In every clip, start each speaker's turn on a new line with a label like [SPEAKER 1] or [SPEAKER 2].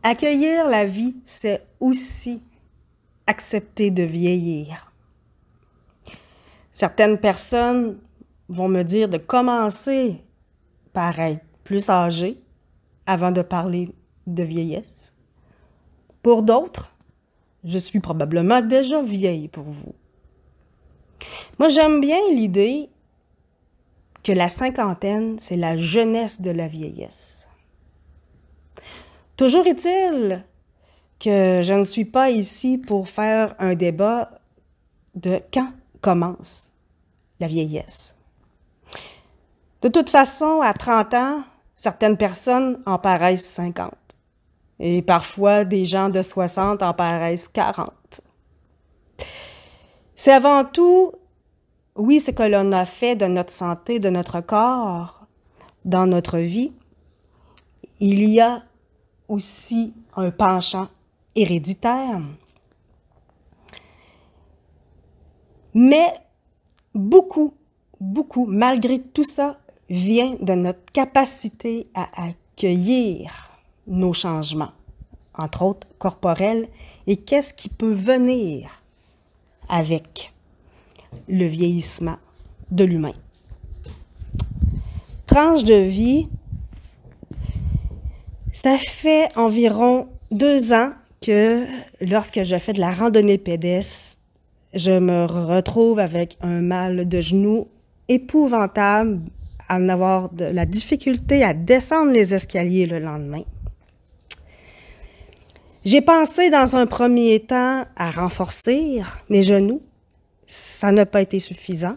[SPEAKER 1] Accueillir la vie, c'est aussi accepter de vieillir. Certaines personnes vont me dire de commencer par être plus âgé avant de parler de vieillesse. Pour d'autres, je suis probablement déjà vieille pour vous. Moi, j'aime bien l'idée que la cinquantaine, c'est la jeunesse de la vieillesse. Toujours est-il que je ne suis pas ici pour faire un débat de quand commence la vieillesse. De toute façon, à 30 ans, certaines personnes en paraissent 50. Et parfois, des gens de 60 en paraissent 40. C'est avant tout, oui, ce que l'on a fait de notre santé, de notre corps, dans notre vie. Il y a aussi un penchant héréditaire. Mais beaucoup, malgré tout ça, vient de notre capacité à accueillir nos changements, entre autres corporels, et qu'est-ce qui peut venir avec le vieillissement de l'humain. Tranche de vie, ça fait environ 2 ans que lorsque je fais de la randonnée pédestre, je me retrouve avec un mal de genou épouvantable, à en avoir de la difficulté à descendre les escaliers le lendemain. J'ai pensé dans un premier temps à renforcer mes genoux. Ça n'a pas été suffisant.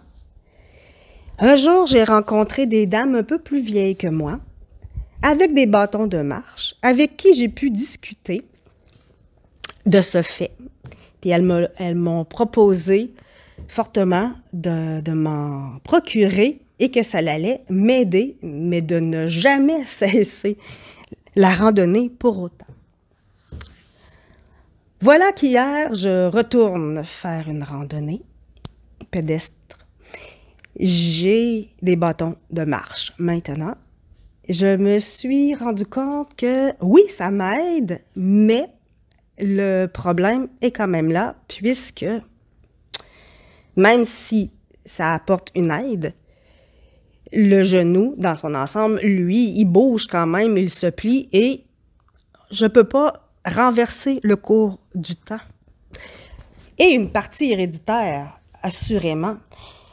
[SPEAKER 1] Un jour, j'ai rencontré des dames un peu plus vieilles que moi, avec des bâtons de marche, avec qui j'ai pu discuter de ce fait. Puis elles m'ont proposé fortement de m'en procurer et que ça allait m'aider, mais de ne jamais cesser la randonnée pour autant. Voilà qu'hier, je retourne faire une randonnée pédestre. J'ai des bâtons de marche maintenant. Je me suis rendu compte que oui, ça m'aide, mais le problème est quand même là, puisque même si ça apporte une aide, le genou, dans son ensemble, lui, il bouge quand même, il se plie et je ne peux pas renverser le cours du temps. Et une partie héréditaire, assurément.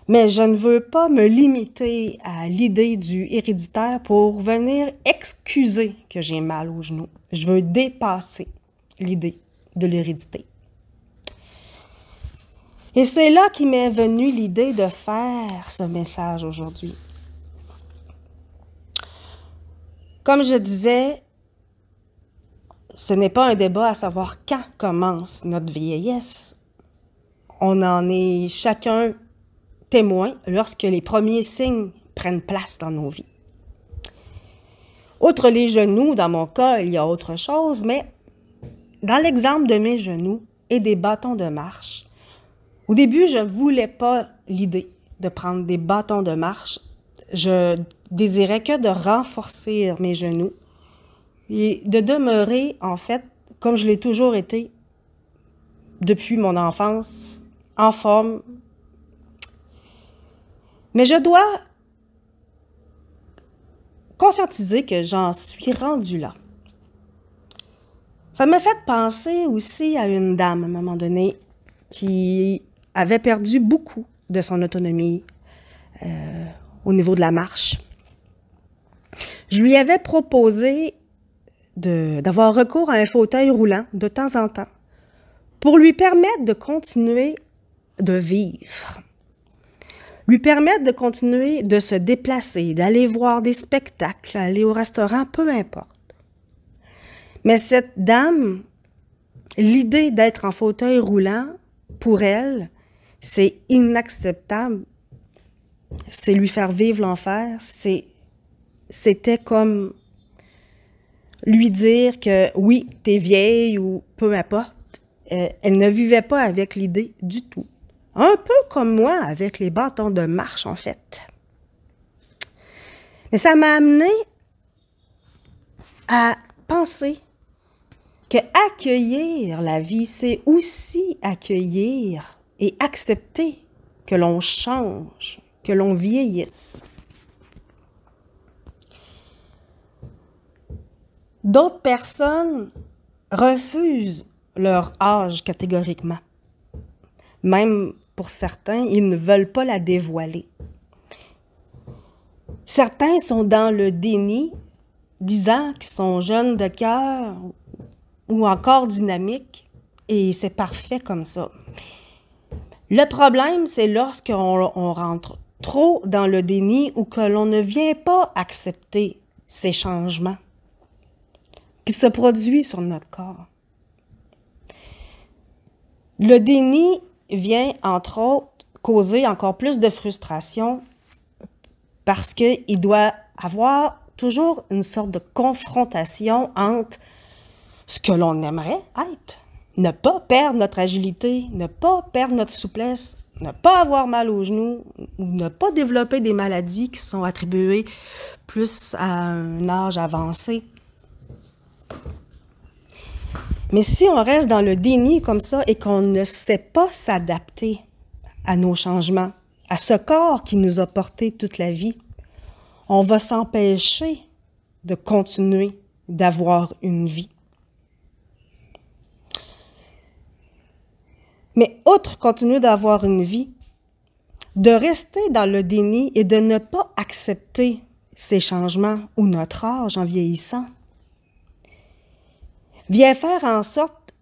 [SPEAKER 1] Mais je ne veux pas me limiter à l'idée du héréditaire pour venir excuser que j'ai mal au genou. Je veux dépasser l'idée de l'hérédité. Et c'est là qu'est m'est venue l'idée de faire ce message aujourd'hui. Comme je disais, ce n'est pas un débat à savoir quand commence notre vieillesse. On en est chacun témoin lorsque les premiers signes prennent place dans nos vies. Outre les genoux, dans mon cas, il y a autre chose, mais dans l'exemple de mes genoux et des bâtons de marche, au début, je ne voulais pas l'idée de prendre des bâtons de marche. Je désirais que de renforcer mes genoux et de demeurer, en fait, comme je l'ai toujours été depuis mon enfance, en forme. Mais je dois conscientiser que j'en suis rendue là. Ça m'a fait penser aussi à une dame, à un moment donné, qui avait perdu beaucoup de son autonomie au niveau de la marche. Je lui avais proposé d'avoir recours à un fauteuil roulant de temps en temps pour lui permettre de continuer de vivre, lui permettre de continuer de se déplacer, d'aller voir des spectacles, aller au restaurant, peu importe. Mais cette dame, l'idée d'être en fauteuil roulant, pour elle, c'est inacceptable. C'est lui faire vivre l'enfer. C'était comme lui dire que oui, t'es vieille ou peu importe. Elle ne vivait pas avec l'idée du tout. Un peu comme moi avec les bâtons de marche, en fait. Mais ça m'a amené à penser que accueillir la vie, c'est aussi accueillir et accepter que l'on change, que l'on vieillisse. D'autres personnes refusent leur âge catégoriquement. Même pour certains, ils ne veulent pas la dévoiler. Certains sont dans le déni, disant qu'ils sont jeunes de cœur ou encore dynamiques, et c'est parfait comme ça. Le problème, c'est lorsqu'on rentre trop dans le déni ou que l'on ne vient pas accepter ces changements qui se produisent sur notre corps. Le déni vient, entre autres, causer encore plus de frustration parce qu'il doit avoir toujours une sorte de confrontation entre ce que l'on aimerait être, ne pas perdre notre agilité, ne pas perdre notre souplesse, ne pas avoir mal aux genoux, ou ne pas développer des maladies qui sont attribuées plus à un âge avancé. Mais si on reste dans le déni comme ça et qu'on ne sait pas s'adapter à nos changements, à ce corps qui nous a porté toute la vie, on va s'empêcher de continuer d'avoir une vie. Mais outre continuer d'avoir une vie, de rester dans le déni et de ne pas accepter ces changements ou notre âge en vieillissant, vient faire en sorte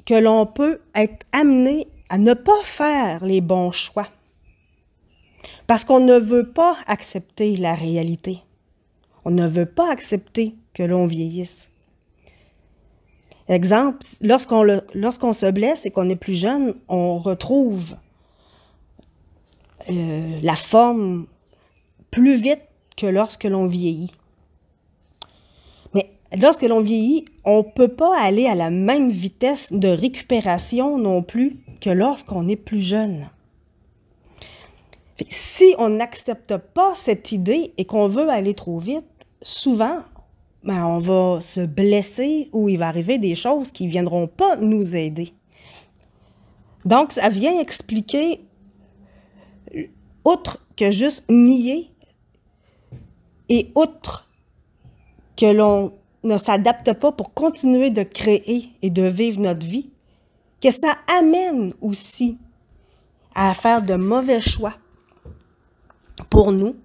[SPEAKER 1] que l'on peut être amené à ne pas faire les bons choix. Parce qu'on ne veut pas accepter la réalité. On ne veut pas accepter que l'on vieillisse. Exemple, lorsqu'on se blesse et qu'on est plus jeune, on retrouve la forme plus vite que lorsque l'on vieillit. Mais lorsque l'on vieillit, on ne peut pas aller à la même vitesse de récupération non plus que lorsqu'on est plus jeune. Si on n'accepte pas cette idée et qu'on veut aller trop vite, souvent, on va se blesser ou il va arriver des choses qui ne viendront pas nous aider. Donc, ça vient expliquer, outre que juste nier et outre que l'on ne s'adapte pas pour continuer de créer et de vivre notre vie, que ça amène aussi à faire de mauvais choix pour nous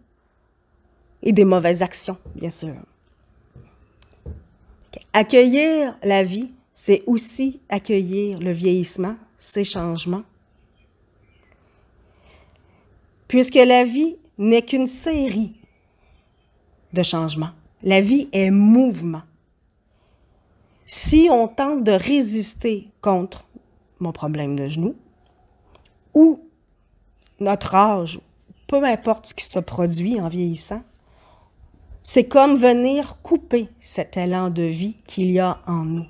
[SPEAKER 1] et des mauvaises actions, bien sûr. Accueillir la vie, c'est aussi accueillir le vieillissement, ces changements. Puisque la vie n'est qu'une série de changements. La vie est mouvement. Si on tente de résister contre mon problème de genou ou notre âge, peu importe ce qui se produit en vieillissant, c'est comme venir couper cet élan de vie qu'il y a en nous.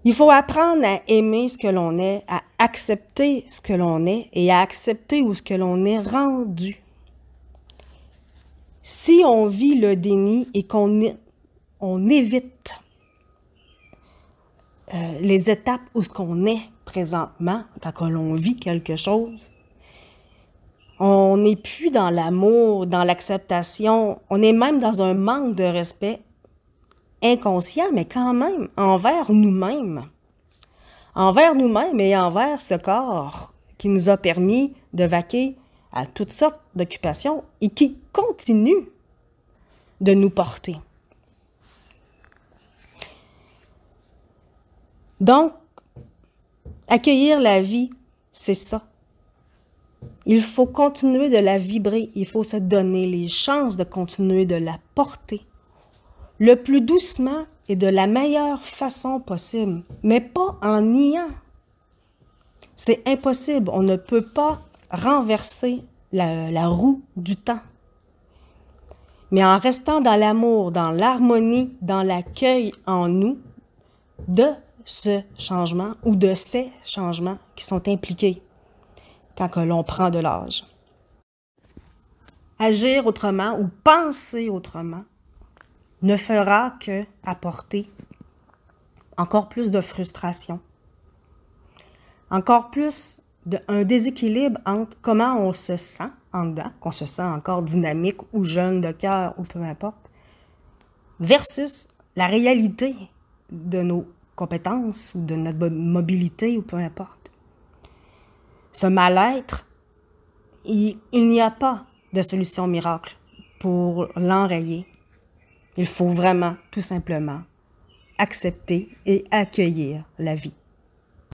[SPEAKER 1] Il faut apprendre à aimer ce que l'on est, à accepter ce que l'on est et à accepter où ce que l'on est rendu. Si on vit le déni et qu'on évite les étapes où ce qu'on est présentement, quand l'on vit quelque chose, on n'est plus dans l'amour, dans l'acceptation, on est même dans un manque de respect inconscient, mais quand même envers nous-mêmes. Envers nous-mêmes et envers ce corps qui nous a permis de vaquer à toutes sortes d'occupations et qui continue de nous porter. Donc, accueillir la vie, c'est ça. Il faut continuer de la vibrer, il faut se donner les chances de continuer de la porter le plus doucement et de la meilleure façon possible, mais pas en niant. C'est impossible, on ne peut pas renverser la roue du temps. Mais en restant dans l'amour, dans l'harmonie, dans l'accueil en nous de ce changement ou de ces changements qui sont impliqués quand l'on prend de l'âge. Agir autrement ou penser autrement ne fera que apporter encore plus de frustration, encore plus un déséquilibre entre comment on se sent en dedans, qu'on se sent encore dynamique ou jeune de cœur ou peu importe, versus la réalité de nos compétences ou de notre mobilité ou peu importe. Ce mal-être, il n'y a pas de solution miracle pour l'enrayer. Il faut vraiment, tout simplement, accepter et accueillir la vie.